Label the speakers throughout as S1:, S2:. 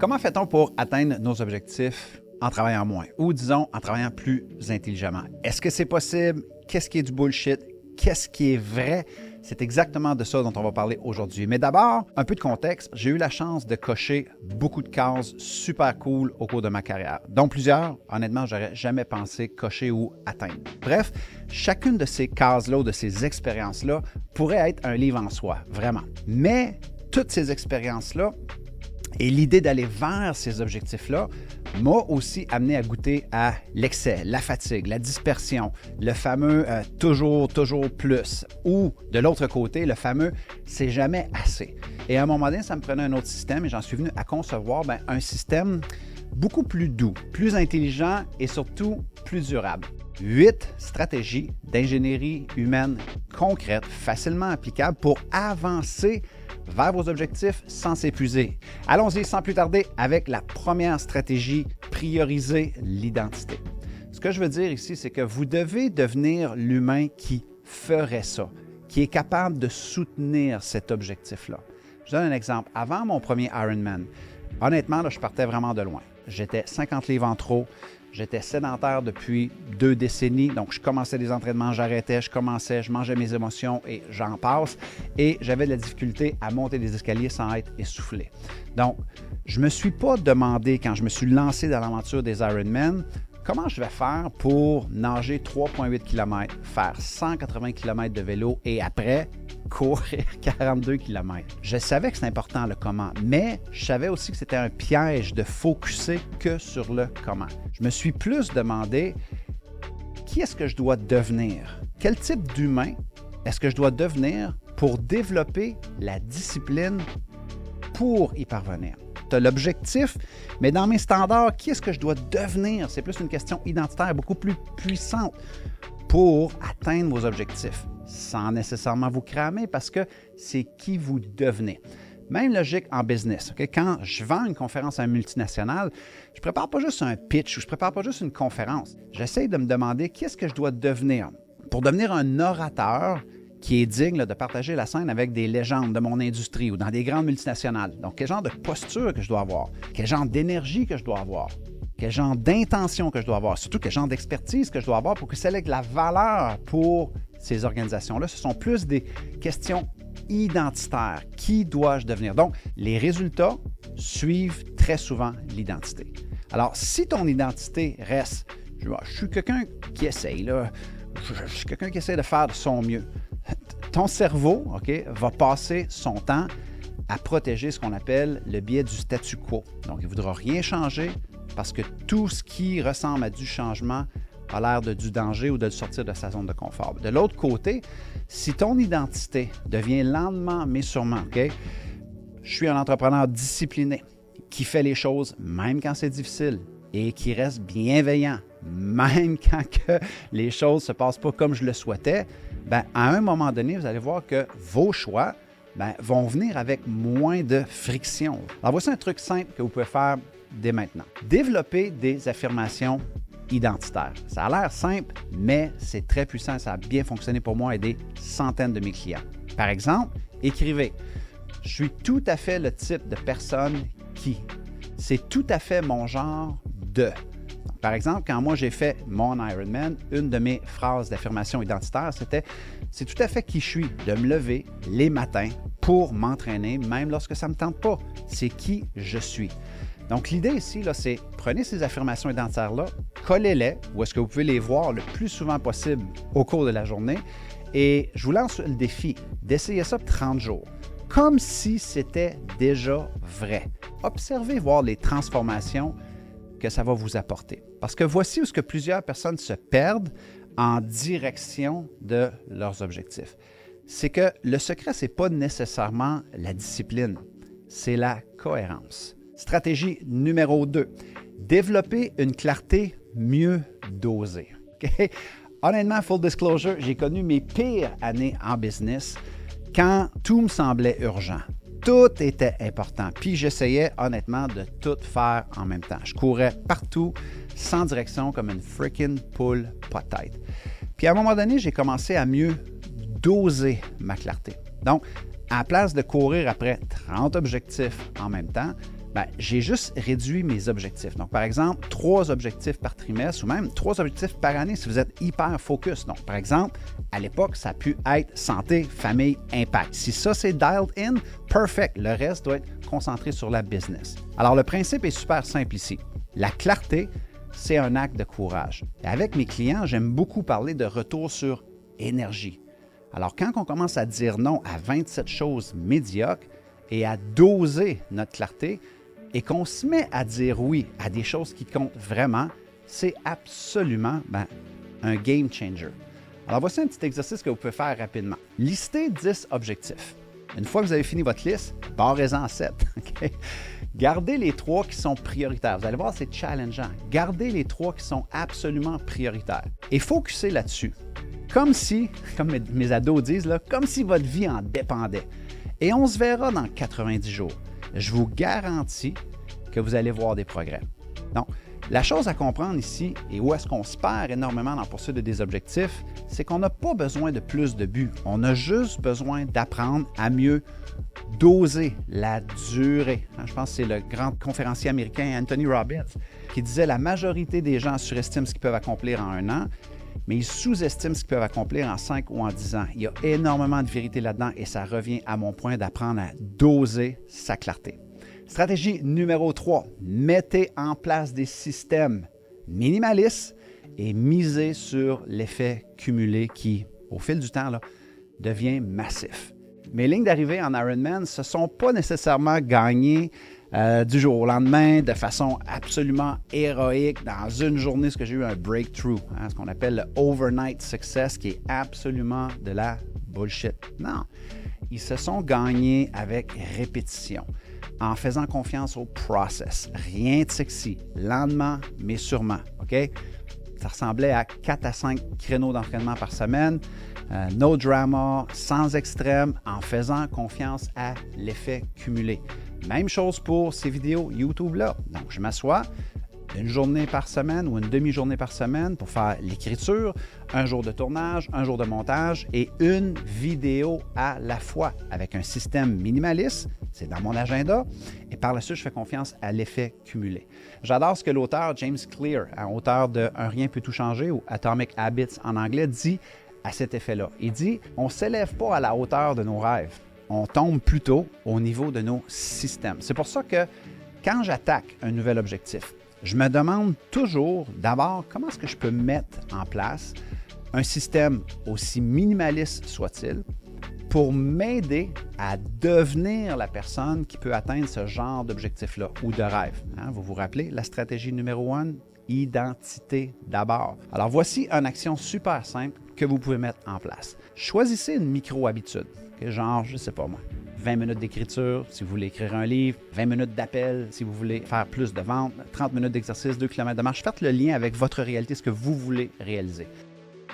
S1: Comment fait-on pour atteindre nos objectifs en travaillant moins ou, disons, en travaillant plus intelligemment? Est-ce que c'est possible? Qu'est-ce qui est du bullshit? Qu'est-ce qui est vrai? C'est exactement de ça dont on va parler aujourd'hui. Mais d'abord, un peu de contexte. J'ai eu la chance de cocher beaucoup de cases super cool au cours de ma carrière, dont plusieurs, honnêtement, j'aurais jamais pensé cocher ou atteindre. Bref, chacune de ces cases-là ou de ces expériences-là pourrait être un livre en soi, vraiment. Mais toutes ces expériences-là et l'idée d'aller vers ces objectifs-là m'a aussi amené à goûter à l'excès, la fatigue, la dispersion, le fameux toujours plus, ou de l'autre côté, le fameux c'est jamais assez. Et à un moment donné, ça me prenait un autre système et j'en suis venu à concevoir un système beaucoup plus doux, plus intelligent et surtout plus durable. 8 stratégies d'ingénierie humaine concrètes, facilement applicables pour avancer vers vos objectifs sans s'épuiser. Allons-y sans plus tarder avec la première stratégie, prioriser l'identité. Ce que je veux dire ici, c'est que vous devez devenir l'humain qui ferait ça, qui est capable de soutenir cet objectif-là. Je donne un exemple. Avant mon premier Ironman, honnêtement, là, je partais vraiment de loin. J'étais 50 livres en trop. J'étais sédentaire depuis 2 décennies, donc je commençais des entraînements, j'arrêtais, je mangeais mes émotions et j'en passe. Et j'avais de la difficulté à monter des escaliers sans être essoufflé. Donc, je ne me suis pas demandé, quand je me suis lancé dans l'aventure des Ironman, comment je vais faire pour nager 3,8 km, faire 180 km de vélo et après courir 42 km. Je savais que c'était important le comment, mais je savais aussi que c'était un piège de focusser que sur le comment. Je me suis plus demandé qui est-ce que je dois devenir? Quel type d'humain est-ce que je dois devenir pour développer la discipline pour y parvenir? Tu as l'objectif, mais dans mes standards, qui est-ce que je dois devenir? C'est plus une question identitaire, beaucoup plus puissante pour atteindre vos objectifs, sans nécessairement vous cramer, parce que c'est qui vous devenez. Même logique en business. Okay? Quand je vends une conférence à un multinational, je ne prépare pas juste un pitch ou je ne prépare pas juste une conférence. J'essaie de me demander qui est-ce que je dois devenir pour devenir un orateur qui est digne de partager la scène avec des légendes de mon industrie ou dans des grandes multinationales. Donc, quel genre de posture que je dois avoir? Quel genre d'énergie que je dois avoir? Quel genre d'intention que je dois avoir? Surtout, quel genre d'expertise que je dois avoir pour que ça ait de la valeur pour ces organisations-là? Ce sont plus des questions identitaires. Qui dois-je devenir? Donc, les résultats suivent très souvent l'identité. Alors, si ton identité reste « je suis quelqu'un qui essaye, là, je suis quelqu'un qui essaie de faire de son mieux », ton cerveau, va passer son temps à protéger ce qu'on appelle le biais du statu quo. Donc, il ne voudra rien changer parce que tout ce qui ressemble à du changement a l'air de du danger ou de le sortir de sa zone de confort. De l'autre côté, si ton identité devient lentement mais sûrement, je suis un entrepreneur discipliné qui fait les choses même quand c'est difficile et qui reste bienveillant, même quand que les choses ne se passent pas comme je le souhaitais, à un moment donné, vous allez voir que vos choix vont venir avec moins de friction. Alors, voici un truc simple que vous pouvez faire dès maintenant. Développer des affirmations identitaires. Ça a l'air simple, mais c'est très puissant. Ça a bien fonctionné pour moi et des centaines de mes clients. Par exemple, écrivez « Je suis tout à fait le type de personne qui... C'est tout à fait mon genre de... » Par exemple, quand moi j'ai fait mon Ironman, une de mes phrases d'affirmation identitaire, c'était « C'est tout à fait qui je suis de me lever les matins pour m'entraîner, même lorsque ça ne me tente pas. C'est qui je suis. » Donc, l'idée ici, c'est prenez ces affirmations identitaires-là, collez-les, où est-ce que vous pouvez les voir le plus souvent possible au cours de la journée, et je vous lance le défi d'essayer ça 30 jours, comme si c'était déjà vrai. Observez voir les transformations que ça va vous apporter. Parce que voici où ce que plusieurs personnes se perdent en direction de leurs objectifs. C'est que le secret, ce n'est pas nécessairement la discipline, c'est la cohérence. Stratégie numéro 2, développer une clarté mieux dosée. Okay? Honnêtement, full disclosure, j'ai connu mes pires années en business quand tout me semblait urgent. Tout était important. Puis j'essayais honnêtement de tout faire en même temps. Je courais partout, sans direction, comme une freaking poule pas de tête. Puis à un moment donné, j'ai commencé à mieux doser ma clarté. Donc, à la place de courir après 30 objectifs en même temps, Ben, j'ai juste réduit mes objectifs. Donc, par exemple, 3 objectifs par trimestre ou même 3 objectifs par année si vous êtes hyper focus. Donc, par exemple, à l'époque, ça a pu être santé, famille, impact. Si ça, c'est dialed in, perfect. Le reste doit être concentré sur la business. Alors, le principe est super simple ici. La clarté, c'est un acte de courage. Et avec mes clients, j'aime beaucoup parler de retour sur énergie. Alors, quand on commence à dire non à 27 choses médiocres et à doser notre clarté, et qu'on se met à dire oui à des choses qui comptent vraiment, c'est absolument un game changer. Alors, voici un petit exercice que vous pouvez faire rapidement. Listez 10 objectifs. Une fois que vous avez fini votre liste, barrez-en 7. Okay? Gardez les 3 qui sont prioritaires. Vous allez voir, c'est challengeant. Gardez les 3 qui sont absolument prioritaires. Et focussez là-dessus. Comme mes ados disent, là, comme si votre vie en dépendait. Et on se verra dans 90 jours. Je vous garantis que vous allez voir des progrès. Donc, la chose à comprendre ici, et où est-ce qu'on se perd énormément dans la poursuite de des objectifs, c'est qu'on n'a pas besoin de plus de buts. On a juste besoin d'apprendre à mieux doser la durée. Je pense que c'est le grand conférencier américain Anthony Robbins qui disait la majorité des gens surestiment ce qu'ils peuvent accomplir en 1 an, mais ils sous-estiment ce qu'ils peuvent accomplir en 5 ou en 10 ans. Il y a énormément de vérité là-dedans et ça revient à mon point d'apprendre à doser sa clarté. Stratégie numéro 3, mettez en place des systèmes minimalistes et misez sur l'effet cumulé qui, au fil du temps, devient massif. Mes lignes d'arrivée en Ironman, ce ne sont pas nécessairement gagnées du jour au lendemain, de façon absolument héroïque, dans une journée, ce que j'ai eu un breakthrough, ce qu'on appelle le overnight success, qui est absolument de la bullshit. Non, ils se sont gagnés avec répétition, en faisant confiance au process. Rien de sexy, lentement, mais sûrement, OK? Ça ressemblait à 4 à 5 créneaux d'entraînement par semaine, no drama, sans extrême, en faisant confiance à l'effet cumulé. Même chose pour ces vidéos YouTube-là. Donc, je m'assois une journée par semaine ou une demi-journée par semaine pour faire l'écriture, un jour de tournage, un jour de montage et une vidéo à la fois avec un système minimaliste, c'est dans mon agenda, et par la suite, je fais confiance à l'effet cumulé. J'adore ce que l'auteur James Clear, auteur de Un rien peut tout changer ou Atomic Habits en anglais, dit à cet effet-là. Il dit « On ne s'élève pas à la hauteur de nos rêves. On tombe plutôt au niveau de nos systèmes. » C'est pour ça que quand j'attaque un nouvel objectif, je me demande toujours d'abord comment est-ce que je peux mettre en place un système aussi minimaliste soit-il pour m'aider à devenir la personne qui peut atteindre ce genre d'objectif-là ou de rêve. Vous vous rappelez la stratégie numéro 1? Identité d'abord. Alors voici une action super simple que vous pouvez mettre en place. Choisissez une micro-habitude, genre, je ne sais pas moi, 20 minutes d'écriture si vous voulez écrire un livre, 20 minutes d'appel si vous voulez faire plus de ventes, 30 minutes d'exercice, 2 km de marche. Faites le lien avec votre réalité, ce que vous voulez réaliser.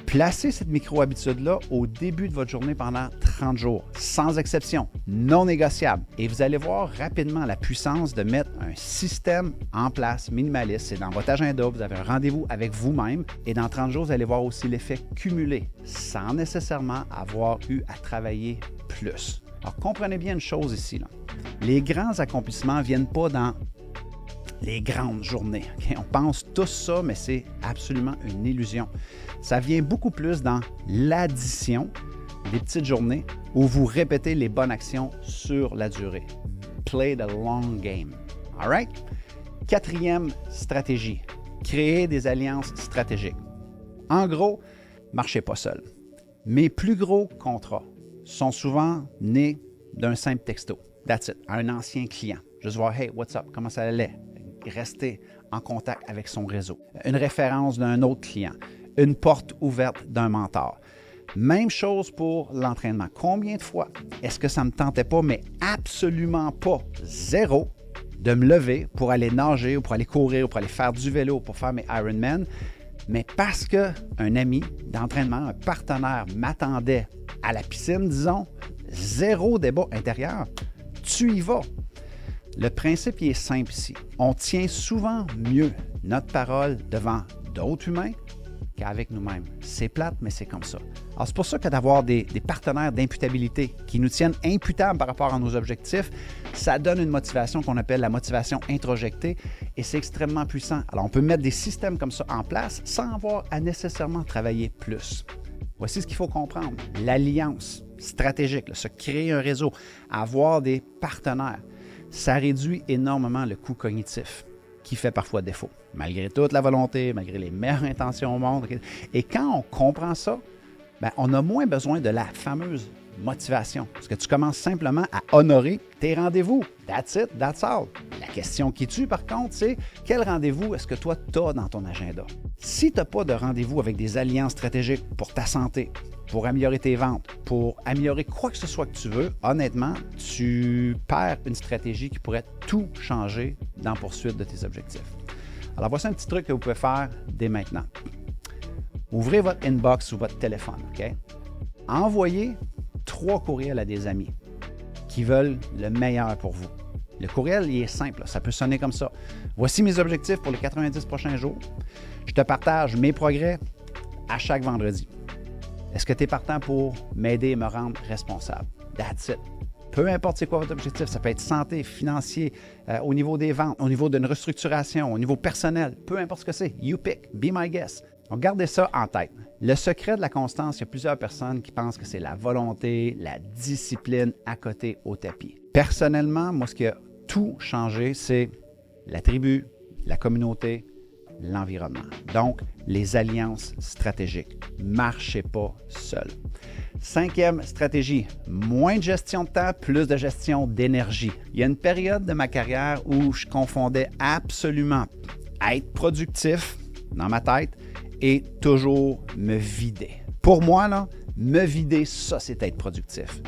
S1: Placez cette micro-habitude-là au début de votre journée pendant 30 jours, sans exception, non négociable. Et vous allez voir rapidement la puissance de mettre un système en place minimaliste. C'est dans votre agenda, vous avez un rendez-vous avec vous-même et dans 30 jours, vous allez voir aussi l'effet cumulé, sans nécessairement avoir eu à travailler plus. Alors, comprenez bien une chose ici. Là. Les grands accomplissements ne viennent pas dans les grandes journées. Okay? On pense tous ça, mais c'est absolument une illusion. Ça vient beaucoup plus dans l'addition des petites journées où vous répétez les bonnes actions sur la durée. Play the long game. All right? 4e stratégie, créer des alliances stratégiques. En gros, marchez pas seul. Mes plus gros contrats sont souvent nés d'un simple texto. That's it. Un ancien client. Juste voir, hey, what's up? Comment ça allait? Rester en contact avec son réseau. Une référence d'un autre client. Une porte ouverte d'un mentor. Même chose pour l'entraînement. Combien de fois est-ce que ça ne me tentait pas, mais absolument pas, zéro, de me lever pour aller nager ou pour aller courir ou pour aller faire du vélo, pour faire mes Ironman, mais parce qu'un ami d'entraînement, un partenaire m'attendait à la piscine, disons, zéro débat intérieur, tu y vas. Le principe il est simple ici. On tient souvent mieux notre parole devant d'autres humains qu'avec nous-mêmes. C'est plate, mais c'est comme ça. Alors, c'est pour ça que d'avoir des partenaires d'imputabilité qui nous tiennent imputables par rapport à nos objectifs, ça donne une motivation qu'on appelle la motivation introjectée et c'est extrêmement puissant. Alors, on peut mettre des systèmes comme ça en place sans avoir à nécessairement travailler plus. Voici ce qu'il faut comprendre. L'alliance stratégique, se créer un réseau, avoir des partenaires, ça réduit énormément le coût cognitif qui fait parfois défaut, malgré toute la volonté, malgré les meilleures intentions au monde. Et quand on comprend ça, bien, on a moins besoin de la fameuse motivation, parce que tu commences simplement à honorer tes rendez-vous. That's it, that's all. La question qui tue, par contre, c'est quel rendez-vous est-ce que toi, tu as dans ton agenda? Si tu n'as pas de rendez-vous avec des alliances stratégiques pour ta santé, pour améliorer tes ventes, pour améliorer quoi que ce soit que tu veux, honnêtement, tu perds une stratégie qui pourrait tout changer dans la poursuite de tes objectifs. Alors, voici un petit truc que vous pouvez faire dès maintenant. Ouvrez votre inbox ou votre téléphone, OK? Envoyez 3 courriels à des amis qui veulent le meilleur pour vous. Le courriel, il est simple, ça peut sonner comme ça. Voici mes objectifs pour les 90 prochains jours. Je te partage mes progrès à chaque vendredi. Est-ce que tu es partant pour m'aider et me rendre responsable? That's it. Peu importe c'est quoi votre objectif, ça peut être santé, financier, au niveau des ventes, au niveau d'une restructuration, au niveau personnel, peu importe ce que c'est. You pick, be my guest. Donc, gardez ça en tête. Le secret de la constance, il y a plusieurs personnes qui pensent que c'est la volonté, la discipline à côté au tapis. Personnellement, moi, ce qui a tout changé, c'est la tribu, la communauté, l'environnement. Donc, les alliances stratégiques. Marchez pas seul. 5e stratégie, moins de gestion de temps, plus de gestion d'énergie. Il y a une période de ma carrière où je confondais absolument être productif dans ma tête et toujours me vider. Pour moi, là, me vider, ça, c'est être productif.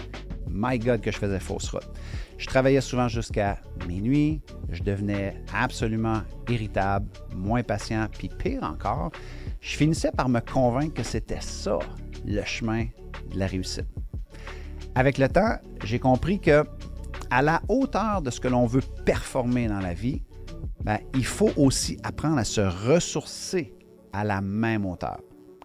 S1: My God, que je faisais fausse route. Je travaillais souvent jusqu'à minuit, je devenais absolument irritable, moins patient, puis pire encore, je finissais par me convaincre que c'était ça, le chemin de la réussite. Avec le temps, j'ai compris que à la hauteur de ce que l'on veut performer dans la vie, bien, il faut aussi apprendre à se ressourcer à la même hauteur,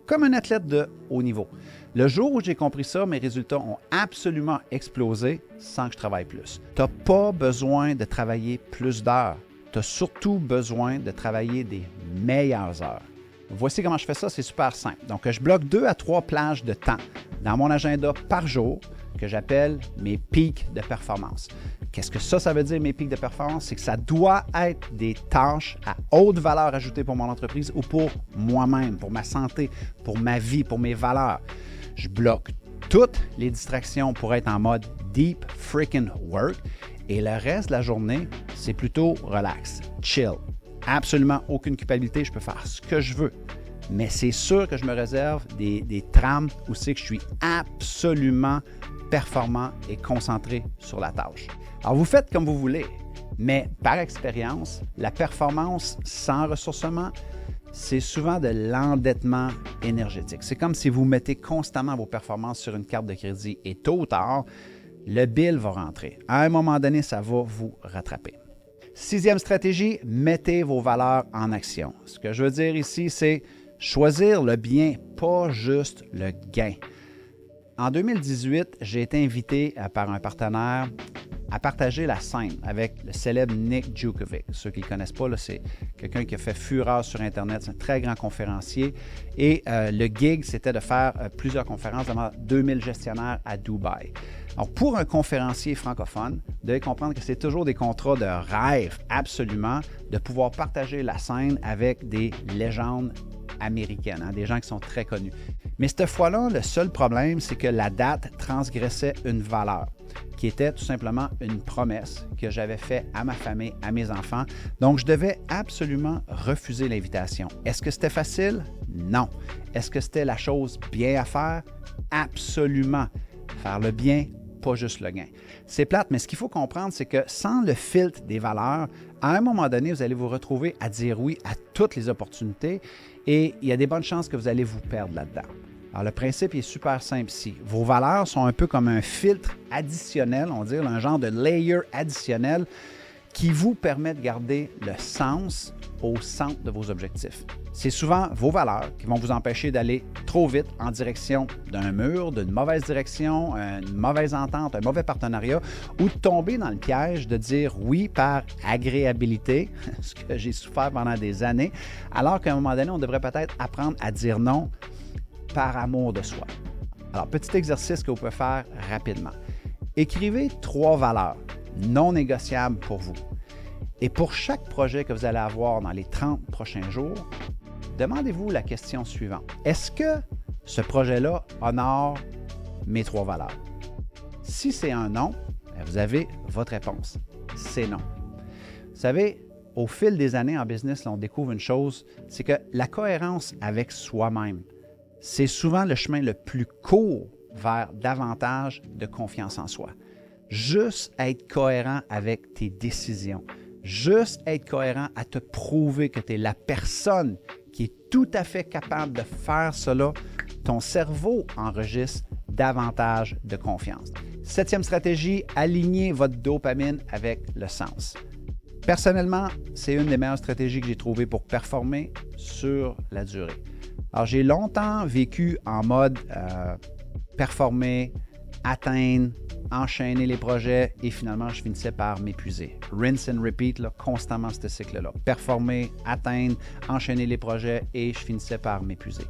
S1: comme un athlète de haut niveau. Le jour où j'ai compris ça, mes résultats ont absolument explosé sans que je travaille plus. Tu n'as pas besoin de travailler plus d'heures. Tu as surtout besoin de travailler des meilleures heures. Voici comment je fais ça, c'est super simple. Donc, je bloque 2 à 3 plages de temps dans mon agenda par jour que j'appelle mes pics de performance. Qu'est-ce que ça veut dire, mes pics de performance? C'est que ça doit être des tâches à haute valeur ajoutée pour mon entreprise ou pour moi-même, pour ma santé, pour ma vie, pour mes valeurs. Je bloque toutes les distractions pour être en mode deep freaking work et le reste de la journée, c'est plutôt relax, chill. Absolument aucune culpabilité, je peux faire ce que je veux. Mais c'est sûr que je me réserve des trames où c'est que je suis absolument performant et concentré sur la tâche. Alors, vous faites comme vous voulez, mais par expérience, la performance sans ressourcement, c'est souvent de l'endettement énergétique. C'est comme si vous mettez constamment vos performances sur une carte de crédit et tôt ou tard, le bill va rentrer. À un moment donné, ça va vous rattraper. 6e stratégie, mettez vos valeurs en action. Ce que je veux dire ici, c'est choisir le bien, pas juste le gain. En 2018, j'ai été invité par un partenaire à partager la scène avec le célèbre Nick Djokovic. Ceux qui ne le connaissent pas, là, c'est quelqu'un qui a fait fureur sur Internet. C'est un très grand conférencier. Et le gig, c'était de faire plusieurs conférences devant 2000 gestionnaires à Dubaï. Alors, pour un conférencier francophone, vous devez comprendre que c'est toujours des contrats de rêve, absolument, de pouvoir partager la scène avec des légendes américaines, des gens qui sont très connus. Mais cette fois-là, le seul problème, c'est que la date transgressait une valeur, qui était tout simplement une promesse que j'avais faite à ma famille, à mes enfants. Donc, je devais absolument refuser l'invitation. Est-ce que c'était facile? Non. Est-ce que c'était la chose bien à faire? Absolument. Faire le bien, pas juste le gain. C'est plate, mais ce qu'il faut comprendre, c'est que sans le filtre des valeurs, à un moment donné, vous allez vous retrouver à dire oui à toutes les opportunités et il y a des bonnes chances que vous allez vous perdre là-dedans. Alors, le principe est super simple ici. Vos valeurs sont un peu comme un filtre additionnel, on va dire, un genre de layer additionnel qui vous permet de garder le sens au centre de vos objectifs. C'est souvent vos valeurs qui vont vous empêcher d'aller trop vite en direction d'un mur, d'une mauvaise direction, une mauvaise entente, un mauvais partenariat, ou de tomber dans le piège de dire oui par agréabilité, ce que j'ai souffert pendant des années, alors qu'à un moment donné, on devrait peut-être apprendre à dire non par amour de soi. Alors, petit exercice que vous pouvez faire rapidement. Écrivez 3 valeurs non négociables pour vous. Et pour chaque projet que vous allez avoir dans les 30 prochains jours, demandez-vous la question suivante. Est-ce que ce projet-là honore mes 3 valeurs? Si c'est un non, vous avez votre réponse. C'est non. Vous savez, au fil des années en business, là, on découvre une chose, c'est que la cohérence avec soi-même, c'est souvent le chemin le plus court vers davantage de confiance en soi. Juste être cohérent avec tes décisions, juste être cohérent à te prouver que tu es la personne qui est tout à fait capable de faire cela, ton cerveau enregistre davantage de confiance. 7e stratégie, alignez votre dopamine avec le sens. Personnellement, c'est une des meilleures stratégies que j'ai trouvées pour performer sur la durée. Alors, j'ai longtemps vécu en mode performer, atteindre, enchaîner les projets et finalement, je finissais par m'épuiser. Rinse and repeat, là, constamment ce cycle-là. Performer, atteindre, enchaîner les projets et je finissais par m'épuiser.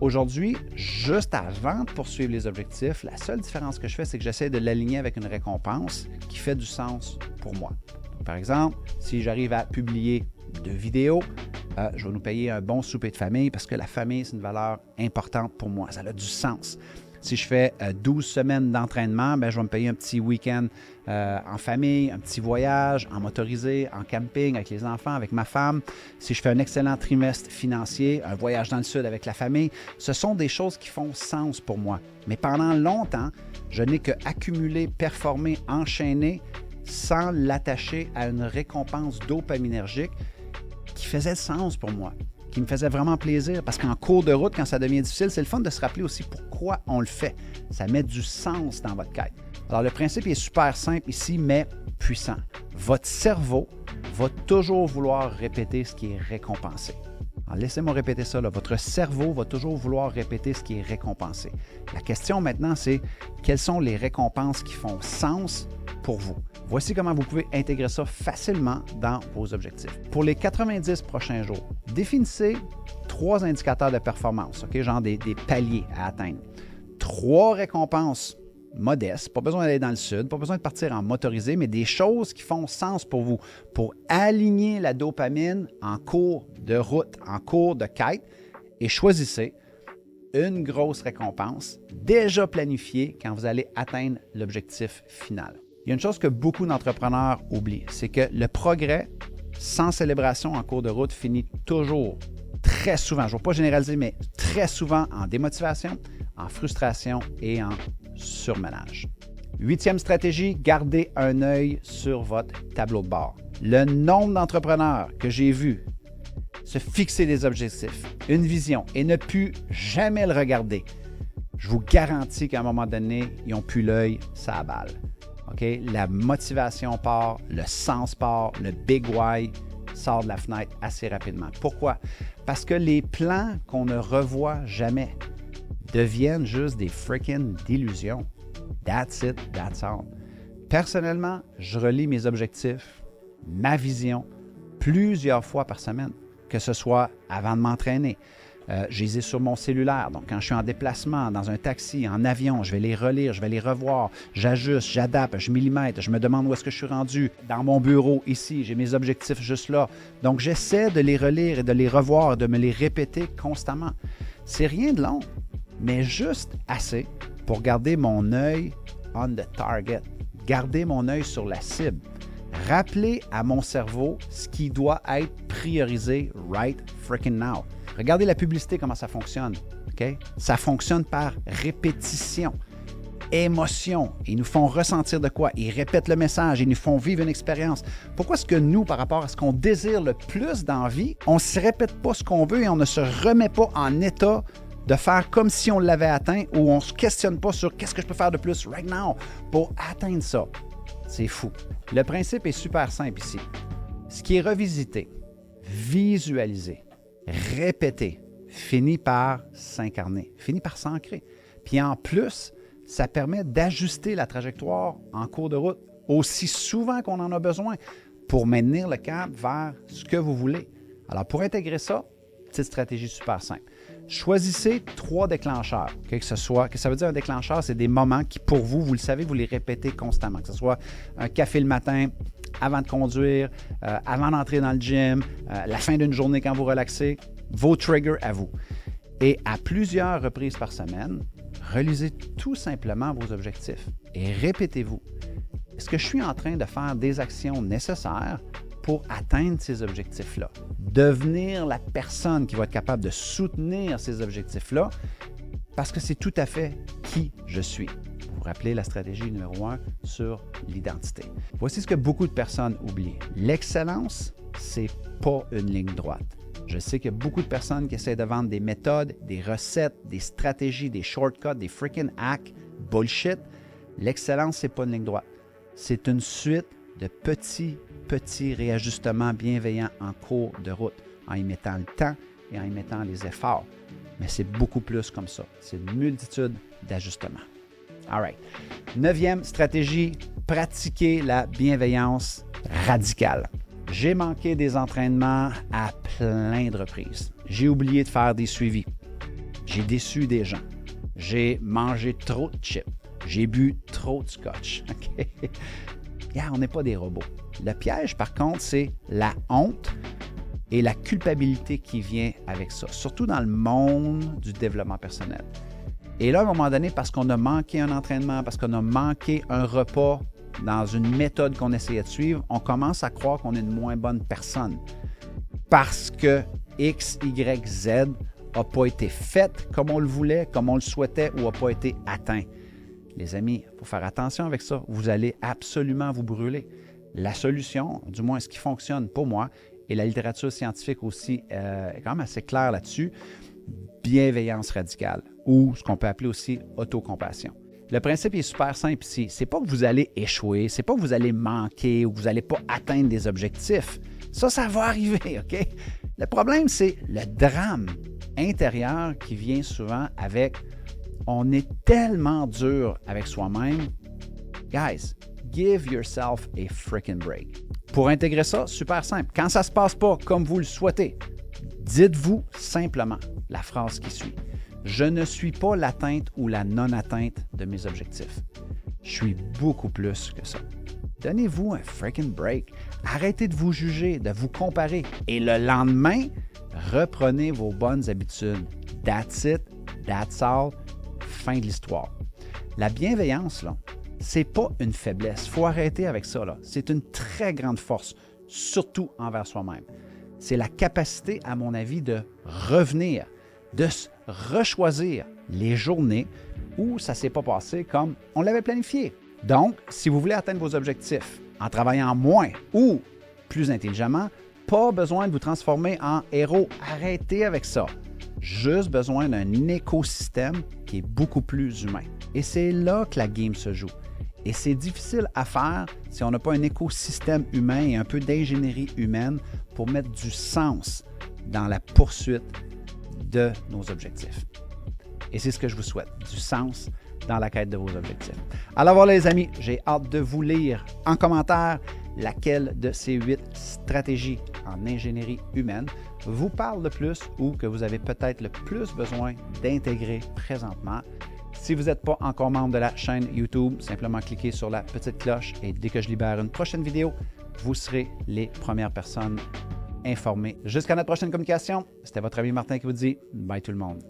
S1: Aujourd'hui, juste avant de poursuivre les objectifs, la seule différence que je fais, c'est que j'essaie de l'aligner avec une récompense qui fait du sens pour moi. Par exemple, si j'arrive à publier 2 vidéos, je vais nous payer un bon souper de famille parce que la famille, c'est une valeur importante pour moi. Ça a du sens. Si je fais 12 semaines d'entraînement, je vais me payer un petit week-end en famille, un petit voyage, en motorisé, en camping, avec les enfants, avec ma femme. Si je fais un excellent trimestre financier, un voyage dans le sud avec la famille, ce sont des choses qui font sens pour moi. Mais pendant longtemps, je n'ai qu'accumulé, performé, enchaîné sans l'attacher à une récompense dopaminergique qui faisait sens pour moi, qui me faisait vraiment plaisir. Parce qu'en cours de route, quand ça devient difficile, c'est le fun de se rappeler aussi pourquoi on le fait. Ça met du sens dans votre quête. Alors, le principe est super simple ici, mais puissant. Votre cerveau va toujours vouloir répéter ce qui est récompensé. Alors, laissez-moi répéter ça, là. Votre cerveau va toujours vouloir répéter ce qui est récompensé. La question maintenant, c'est quelles sont les récompenses qui font sens pour vous? Voici comment vous pouvez intégrer ça facilement dans vos objectifs. Pour les 90 prochains jours, définissez 3 indicateurs de performance, okay? Genre des paliers à atteindre. 3 récompenses modestes, pas besoin d'aller dans le sud, pas besoin de partir en motorisé, mais des choses qui font sens pour vous, pour aligner la dopamine en cours de route, en cours de quête, et choisissez une grosse récompense déjà planifiée quand vous allez atteindre l'objectif final. Il y a une chose que beaucoup d'entrepreneurs oublient, c'est que le progrès sans célébration en cours de route finit toujours, très souvent, je ne vais pas généraliser, mais très souvent en démotivation, en frustration et en surmenage. 8e stratégie, gardez un œil sur votre tableau de bord. Le nombre d'entrepreneurs que j'ai vus se fixer des objectifs, une vision et ne plus jamais le regarder, je vous garantis qu'à un moment donné, ils n'ont plus l'œil, ça aballe. Okay? La motivation part, le sens part, le big why sort de la fenêtre assez rapidement. Pourquoi? Parce que les plans qu'on ne revoit jamais deviennent juste des freaking illusions. That's it, that's all. Personnellement, je relis mes objectifs, ma vision, plusieurs fois par semaine, que ce soit avant de m'entraîner. Je les ai sur mon cellulaire. Donc, quand je suis en déplacement, dans un taxi, en avion, je vais les relire, je vais les revoir, j'ajuste, j'adapte, je millimètre, je me demande où est-ce que je suis rendu. Dans mon bureau, ici, j'ai mes objectifs juste là. Donc, j'essaie de les relire et de les revoir, de me les répéter constamment. C'est rien de long, mais juste assez pour garder mon œil on the target, garder mon œil sur la cible. Rappeler à mon cerveau ce qui doit être priorisé right freaking now. Regardez la publicité, comment ça fonctionne. Okay? Ça fonctionne par répétition, émotion. Ils nous font ressentir de quoi? Ils répètent le message, ils nous font vivre une expérience. Pourquoi est-ce que nous, par rapport à ce qu'on désire le plus dans la vie, on ne se répète pas ce qu'on veut et on ne se remet pas en état de faire comme si on l'avait atteint ou on ne se questionne pas sur qu'est-ce que je peux faire de plus right now pour atteindre ça? C'est fou. Le principe est super simple ici. Ce qui est revisité, visualisé, répété, finit par s'incarner, finit par s'ancrer. Puis en plus, ça permet d'ajuster la trajectoire en cours de route aussi souvent qu'on en a besoin pour maintenir le cap vers ce que vous voulez. Alors, pour intégrer ça, petite stratégie super simple. Choisissez 3 déclencheurs. Okay? Que ça veut dire un déclencheur, c'est des moments qui, pour vous, vous le savez, vous les répétez constamment. Que ce soit un café le matin, avant de conduire, avant d'entrer dans le gym, la fin d'une journée quand vous relaxez, vos triggers à vous. Et à plusieurs reprises par semaine, relisez tout simplement vos objectifs et répétez-vous. Est-ce que je suis en train de faire des actions nécessaires pour atteindre ces objectifs-là? Devenir la personne qui va être capable de soutenir ces objectifs-là parce que c'est tout à fait qui je suis. Vous vous rappelez la stratégie numéro 1 sur l'identité. Voici ce que beaucoup de personnes oublient. L'excellence, c'est pas une ligne droite. Je sais qu'il y a beaucoup de personnes qui essaient de vendre des méthodes, des recettes, des stratégies, des shortcuts, des freaking hacks, bullshit. L'excellence, c'est pas une ligne droite. C'est une suite de petits réajustements bienveillants en cours de route, en y mettant le temps et en y mettant les efforts. Mais c'est beaucoup plus comme ça. C'est une multitude d'ajustements. All right. 9e stratégie, pratiquer la bienveillance radicale. J'ai manqué des entraînements à plein de reprises. J'ai oublié de faire des suivis. J'ai déçu des gens. J'ai mangé trop de chips. J'ai bu trop de scotch. Okay? Yeah, on n'est pas des robots. Le piège, par contre, c'est la honte et la culpabilité qui vient avec ça, surtout dans le monde du développement personnel. Et là, à un moment donné, parce qu'on a manqué un entraînement, parce qu'on a manqué un repas dans une méthode qu'on essayait de suivre, on commence à croire qu'on est une moins bonne personne parce que X, Y, Z n'a pas été fait comme on le voulait, comme on le souhaitait ou n'a pas été atteint. Les amis, il faut faire attention avec ça. Vous allez absolument vous brûler. La solution, du moins ce qui fonctionne pour moi, et la littérature scientifique aussi est quand même assez claire là-dessus, bienveillance radicale ou ce qu'on peut appeler aussi autocompassion. Le principe est super simple ici. C'est pas que vous allez échouer, c'est pas que vous allez manquer ou que vous n'allez pas atteindre des objectifs. Ça va arriver, OK? Le problème, c'est le drame intérieur qui vient souvent avec on est tellement dur avec soi-même. Guys, give yourself a freaking break. Pour intégrer ça, super simple. Quand ça ne se passe pas comme vous le souhaitez, dites-vous simplement la phrase qui suit. Je ne suis pas l'atteinte ou la non-atteinte de mes objectifs. Je suis beaucoup plus que ça. Donnez-vous un freaking break. Arrêtez de vous juger, de vous comparer. Et le lendemain, reprenez vos bonnes habitudes. That's it, that's all. Fin de l'histoire. La bienveillance, là, c'est pas une faiblesse. Il faut arrêter avec ça, là. C'est une très grande force, surtout envers soi-même. C'est la capacité, à mon avis, de revenir, de rechoisir les journées où ça ne s'est pas passé comme on l'avait planifié. Donc, si vous voulez atteindre vos objectifs en travaillant moins ou plus intelligemment, pas besoin de vous transformer en héros. Arrêtez avec ça. Juste besoin d'un écosystème qui est beaucoup plus humain. Et c'est là que la game se joue. Et c'est difficile à faire si on n'a pas un écosystème humain et un peu d'ingénierie humaine pour mettre du sens dans la poursuite de nos objectifs. Et c'est ce que je vous souhaite, du sens dans la quête de vos objectifs. Alors voilà les amis, j'ai hâte de vous lire en commentaire laquelle de ces 8 stratégies en ingénierie humaine vous parle le plus ou que vous avez peut-être le plus besoin d'intégrer présentement. Si vous n'êtes pas encore membre de la chaîne YouTube, simplement cliquez sur la petite cloche et dès que je libère une prochaine vidéo, vous serez les premières personnes informées. Jusqu'à notre prochaine communication, c'était votre ami Martin qui vous dit bye tout le monde.